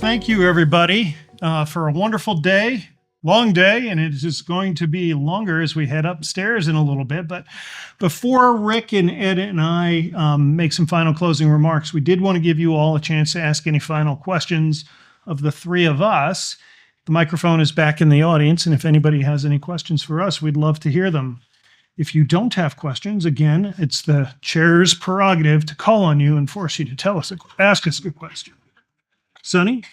thank you, everybody, for a wonderful day, long day, and it is going to be longer as we head upstairs in a little bit. But before Rick and Ed and I make some final closing remarks, we did want to give you all a chance to ask any final questions of the three of us. The microphone is back in the audience, and if anybody has any questions for us, we'd love to hear them. If you don't have questions, again, it's the chair's prerogative to call on you and force you to ask us a question. Sonny?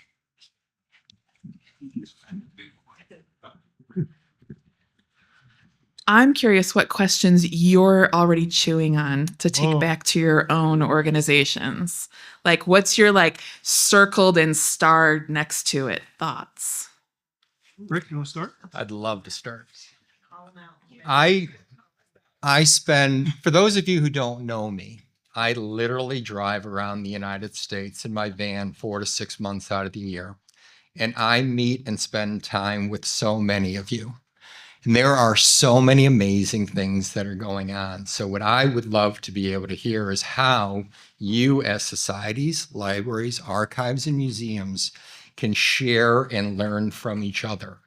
I'm curious what questions you're already chewing on to take back to your own organizations. Like, what's your circled and starred next to it thoughts? Rick, you want to start? I'd love to start. I spend, for those of you who don't know me, I literally drive around the United States in my van 4 to 6 months out of the year. And I meet and spend time with so many of you. And there are so many amazing things that are going on. So what I would love to be able to hear is how you as societies, libraries, archives, and museums can share and learn from each other.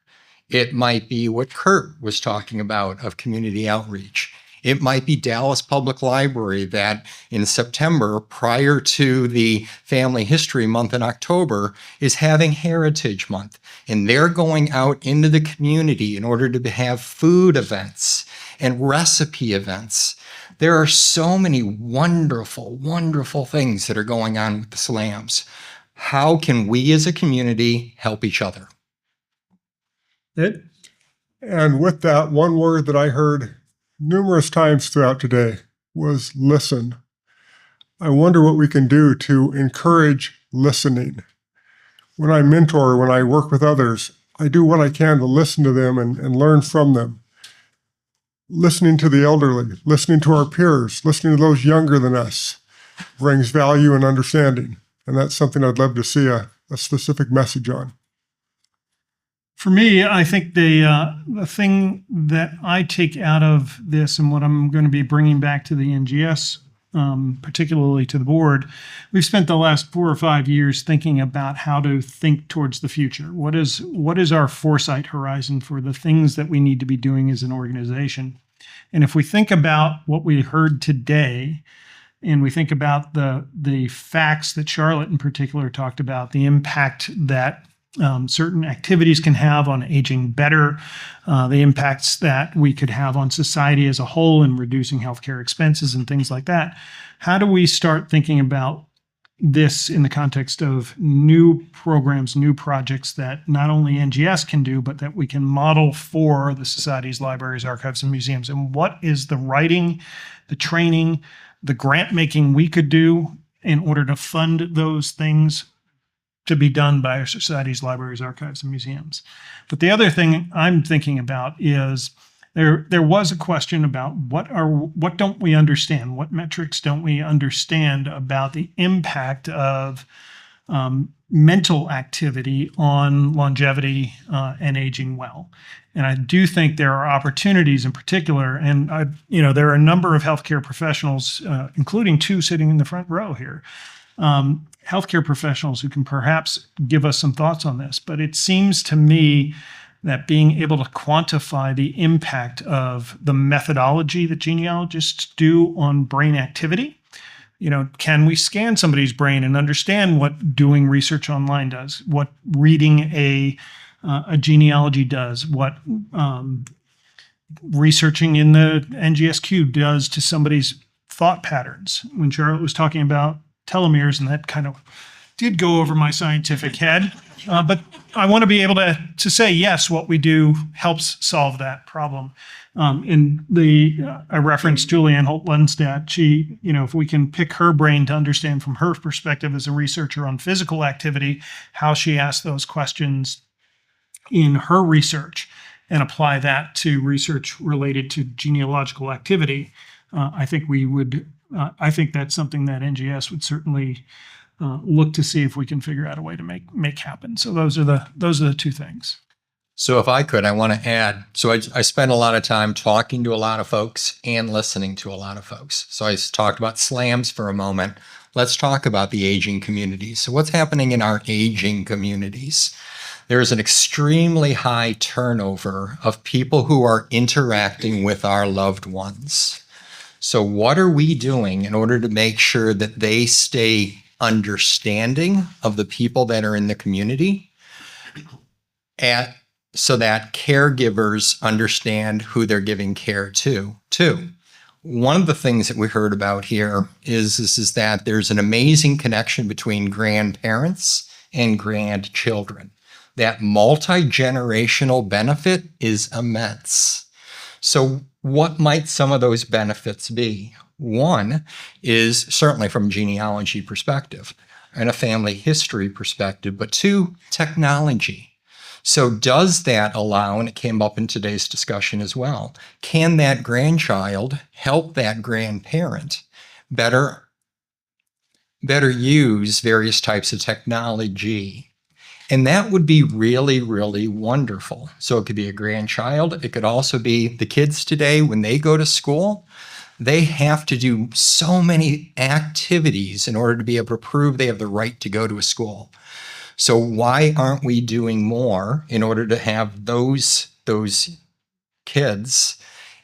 It might be what Kurt was talking about of community outreach. It might be Dallas Public Library that in September, prior to the Family History Month in October, is having Heritage Month. And they're going out into the community in order to have food events and recipe events. There are so many wonderful, wonderful things that are going on with the slams. How can we as a community help each other? Ed? And with that, one word that I heard numerous times throughout today was listen. I wonder what we can do to encourage listening. When I mentor, when I work with others, I do what I can to listen to them and learn from them. Listening to the elderly, listening to our peers, listening to those younger than us brings value and understanding. And that's something I'd love to see a specific message on. For me, I think the thing that I take out of this and what I'm going to be bringing back to the NGS, particularly to the board, we've spent the last 4 or 5 years thinking about how to think towards the future. What is our foresight horizon for the things that we need to be doing as an organization? And if we think about what we heard today, and we think about the facts that Charlotte in particular talked about, the impact that certain activities can have on aging better, the impacts that we could have on society as a whole in reducing healthcare expenses and things like that. How do we start thinking about this in the context of new programs, new projects that not only NGS can do, but that we can model for the societies, libraries, archives, and museums? And what is the writing, the training, the grant making we could do in order to fund those things to be done by our societies, libraries, archives, and museums? But the other thing I'm thinking about is there was a question about what don't we understand? What metrics don't we understand about the impact of mental activity on longevity and aging well? And I do think there are opportunities in particular, and there are a number of healthcare professionals, including 2 sitting in the front row here, healthcare professionals who can perhaps give us some thoughts on this. But it seems to me that being able to quantify the impact of the methodology that genealogists do on brain activity, can we scan somebody's brain and understand what doing research online does, what reading a genealogy does, what researching in the NGSQ does to somebody's thought patterns? When Charlotte was talking about telomeres, and that kind of did go over my scientific head. But I want to be able to say, yes, what we do helps solve that problem. I referenced Julianne Holt-Lundstedt. She, if we can pick her brain to understand from her perspective as a researcher on physical activity, how she asked those questions in her research and apply that to research related to genealogical activity, I think we would. I think that's something that NGS would certainly look to see if we can figure out a way to make happen. So those are the 2 things. So if I could, I want to add, so I spend a lot of time talking to a lot of folks and listening to a lot of folks. So I talked about slams for a moment. let's talk about the aging communities. So what's happening in our aging communities? There's an extremely high turnover of people who are interacting with our loved ones. So what are we doing in order to make sure that they stay understanding of the people that are in the community, so that caregivers understand who they're giving care to? Two, one of the things that we heard about here is that there's an amazing connection between grandparents and grandchildren. That multi-generational benefit is immense. So what might some of those benefits be? One is certainly from a genealogy perspective and a family history perspective, but two, technology. So does that allow, and it came up in today's discussion as well, can that grandchild help that grandparent better use various types of technology? And that would be really, really wonderful. So it could be a grandchild. It could also be the kids today when they go to school. They have to do so many activities in order to be able to prove they have the right to go to a school. So why aren't we doing more in order to have those kids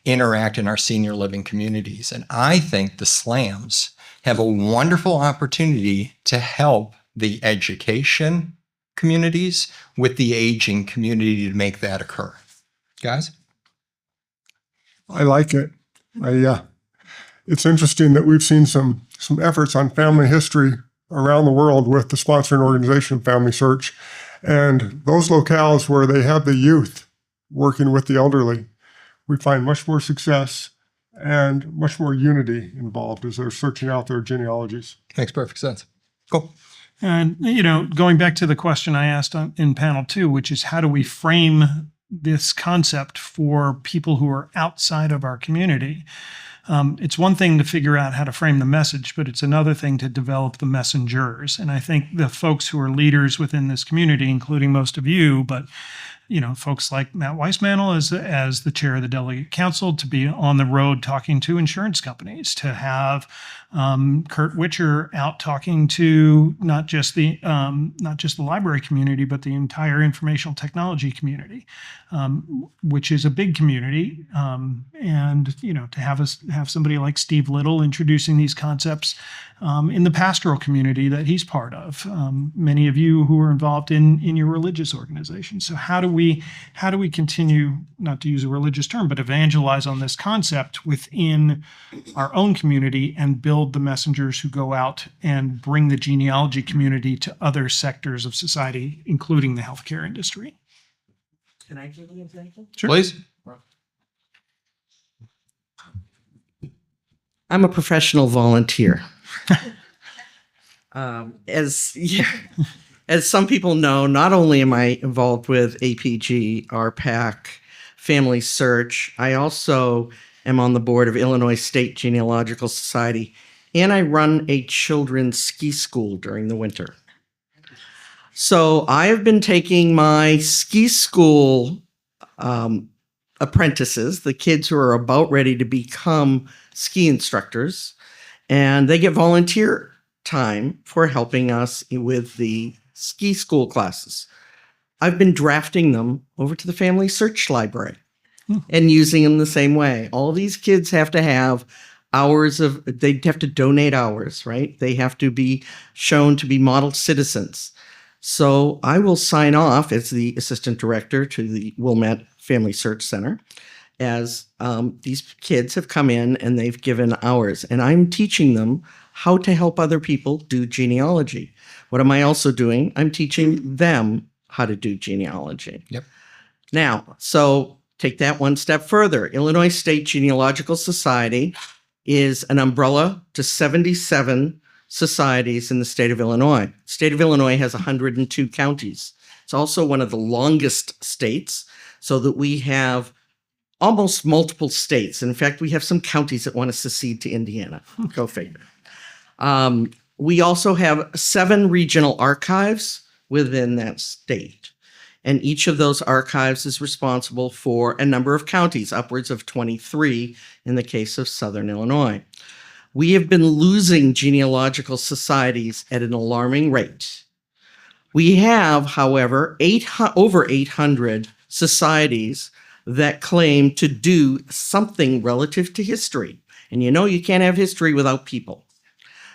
interact in our senior living communities? And I think the SLAMs have a wonderful opportunity to help the education communities with the aging community to make that occur. Guys? I like it. It's interesting that we've seen some efforts on family history around the world with the sponsoring organization Family Search, and those locales where they have the youth working with the elderly, we find much more success and much more unity involved as they're searching out their genealogies. Makes perfect sense. Cool. And, going back to the question I asked in panel 2, which is how do we frame this concept for people who are outside of our community? It's one thing to figure out how to frame the message, but it's another thing to develop the messengers. And I think the folks who are leaders within this community, including most of you, but folks like Matt Weissmantel as the chair of the delegate council, to be on the road talking to insurance companies, to have Kurt Witcher out talking to not just the library community, but the entire informational technology community, which is a big community, and to have somebody like Steve Little introducing these concepts in the pastoral community that he's part of. Many of you who are involved in your religious organization. So how do we continue, not to use a religious term, but evangelize on this concept within our own community and build the messengers who go out and bring the genealogy community to other sectors of society, including the healthcare industry? Can I give an example? Sure. Please. I'm a professional volunteer. As some people know, not only am I involved with APG, RPAC, Family Search, I also am on the board of Illinois State Genealogical Society, and I run a children's ski school during the winter. So I have been taking my ski school apprentices, the kids who are about ready to become ski instructors, and they get volunteer time for helping us with the ski school classes. I've been drafting them over to the Family Search Library and using them the same way. All these kids have to have they have to donate hours, right? They have to be shown to be model citizens. So I will sign off as the assistant director to the Wilmette Family Search Center as these kids have come in and they've given hours, and I'm teaching them how to help other people do genealogy. What am I also doing? I'm teaching them how to do genealogy. Yep. Now, so take that one step further. Illinois State Genealogical Society is an umbrella to 77 societies in the state of Illinois. The state of Illinois has 102 counties. It's also one of the longest states, so that we have almost multiple states. In fact, we have some counties that want to secede to Indiana. Go figure. We also have 7 regional archives within that state. And each of those archives is responsible for a number of counties, upwards of 23 in the case of Southern Illinois. We have been losing genealogical societies at an alarming rate. We have, however, over 800 societies that claim to do something relative to history. And you know, you can't have history without people.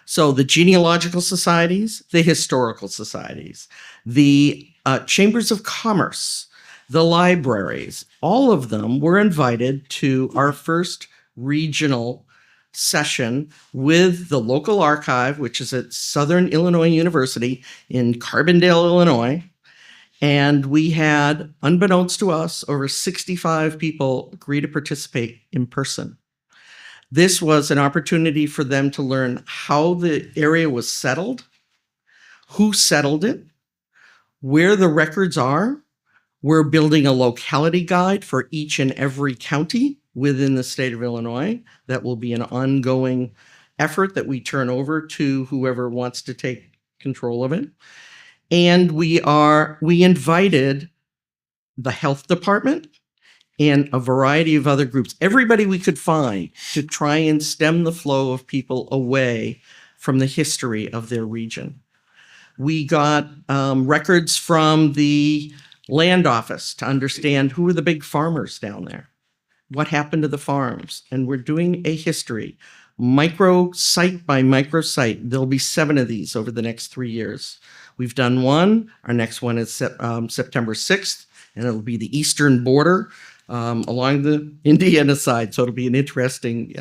So the genealogical societies, the historical societies, the chambers of commerce, the libraries, all of them were invited to our first regional session with the local archive, which is at Southern Illinois University in Carbondale, Illinois. And we had, unbeknownst to us, over 65 people agree to participate in person. This was an opportunity for them to learn how the area was settled, who settled it, where the records are. We're building a locality guide for each and every county within the state of Illinois. That will be an ongoing effort that we turn over to whoever wants to take control of it. And we invited the health department and a variety of other groups, everybody we could find, to try and stem the flow of people away from the history of their region. We got records from the land office to understand who were the big farmers down there, what happened to the farms. And we're doing a history, micro-site by micro-site. There'll be 7 of these over the next 3 years. We've done one. Our next one is September 6th, and it'll be the eastern border along the Indiana side. So it'll be an interesting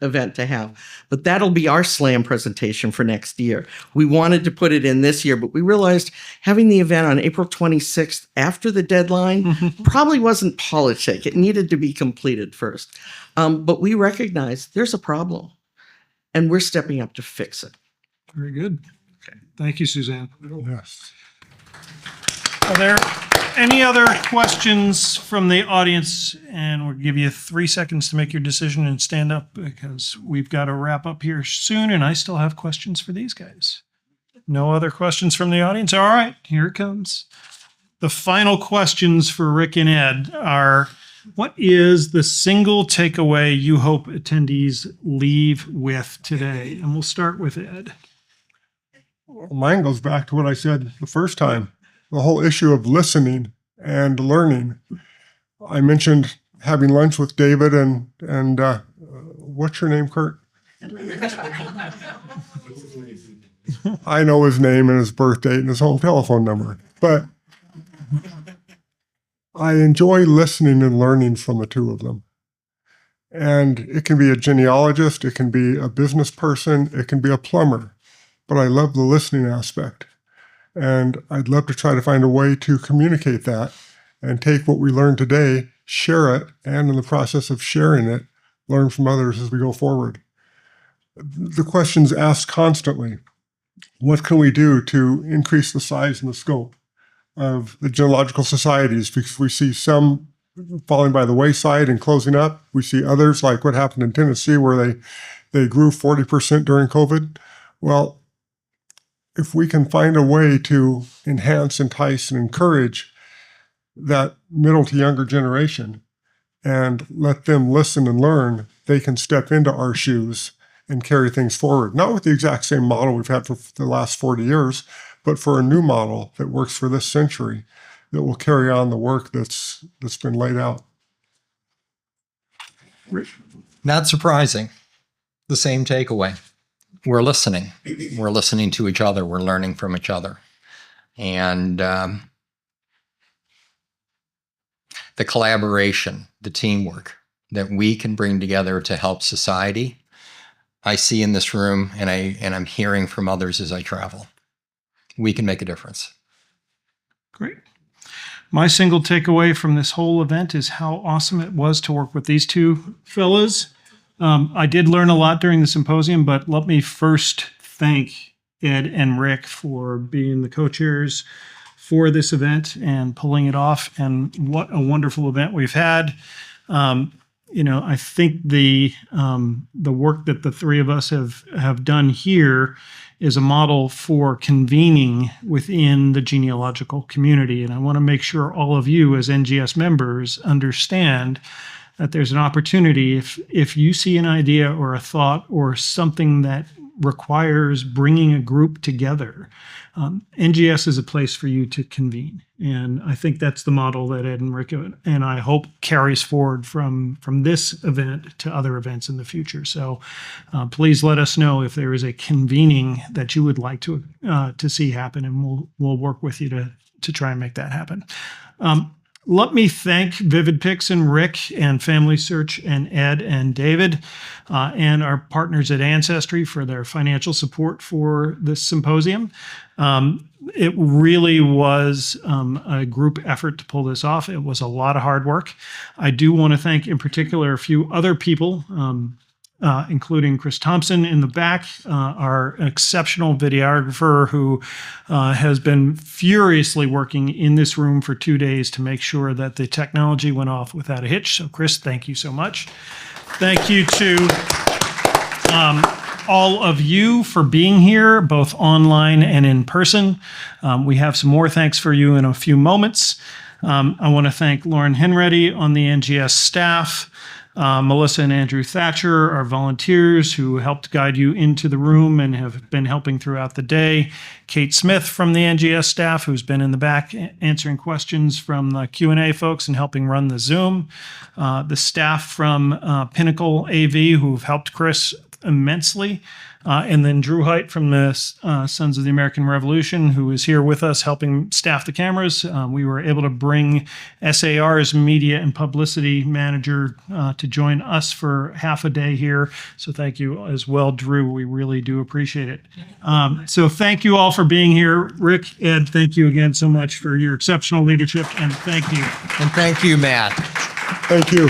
event to have. But that'll be our SLAM presentation for next year. We wanted to put it in this year, but we realized having the event on April 26th after the deadline probably wasn't politic. It needed to be completed first. But we recognize there's a problem, and we're stepping up to fix it. Very good. Okay. Thank you, Suzanne. Yes. Are there any other questions from the audience? And we'll give you 3 seconds to make your decision and stand up because we've got to wrap up here soon and I still have questions for these guys. No other questions from the audience? All right, here it comes. The final questions for Rick and Ed are, what is the single takeaway you hope attendees leave with today? And we'll start with Ed. Mine goes back to what I said the first time, the whole issue of listening and learning. I mentioned having lunch with David and what's your name, Kurt? I know his name and his birth date and his home telephone number, but I enjoy listening and learning from the two of them. And it can be a genealogist, it can be a business person, it can be a plumber, but I love the listening aspect. And I'd love to try to find a way to communicate that and take what we learned today, share it, and in the process of sharing it, learn from others as we go forward. The question's asked constantly, what can we do to increase the size and the scope of the genealogical societies? Because we see some falling by the wayside and closing up. We see others, like what happened in Tennessee, where they grew 40% during COVID. Well, if we can find a way to enhance, entice, and encourage that middle to younger generation and let them listen and learn, they can step into our shoes and carry things forward. Not with the exact same model we've had for the last 40 years, but for a new model that works for this century that will carry on the work that's been laid out. Not surprising. The same takeaway. We're listening. We're listening to each other. We're learning from each other. And the collaboration, the teamwork that we can bring together to help society, I see in this room and I'm hearing from others as I travel. We can make a difference. Great. My single takeaway from this whole event is how awesome it was to work with these two fellas. I did learn a lot during the symposium, but let me first thank Ed and Rick for being the co-chairs for this event and pulling it off. And what a wonderful event we've had. I think the work that the three of us have done here is a model for convening within the genealogical community. And I want to make sure all of you as NGS members understand that there's an opportunity if you see an idea or a thought or something that requires bringing a group together, NGS is a place for you to convene. And I think that's the model that Ed and Rick and I hope carries forward from this event to other events in the future. So please let us know if there is a convening that you would like to see happen, and we'll work with you to try and make that happen. Let me thank VividPix and Rick and Family Search and Ed and David and our partners at Ancestry for their financial support for this symposium. It really was a group effort to pull this off. It was a lot of hard work. I do want to thank in particular a few other people, including Chris Thompson in the back, our exceptional videographer who has been furiously working in this room for 2 days to make sure that the technology went off without a hitch. So Chris, thank you so much. Thank you to all of you for being here, both online and in person. We have some more thanks for you in a few moments. I want to thank Lauren Henready on the NGS staff, Melissa and Andrew Thatcher, our volunteers who helped guide you into the room and have been helping throughout the day. Kate Smith from the NGS staff, who's been in the back answering questions from the Q&A folks and helping run the Zoom. The staff from Pinnacle AV, who've helped Chris immensely. And then Drew Height from the Sons of the American Revolution, who is here with us helping staff the cameras. We were able to bring SAR's media and publicity manager to join us for half a day here. So thank you as well, Drew. We really do appreciate it. So thank you all for being here. Rick, Ed, thank you again so much for your exceptional leadership, and thank you. And thank you, Matt. Thank you.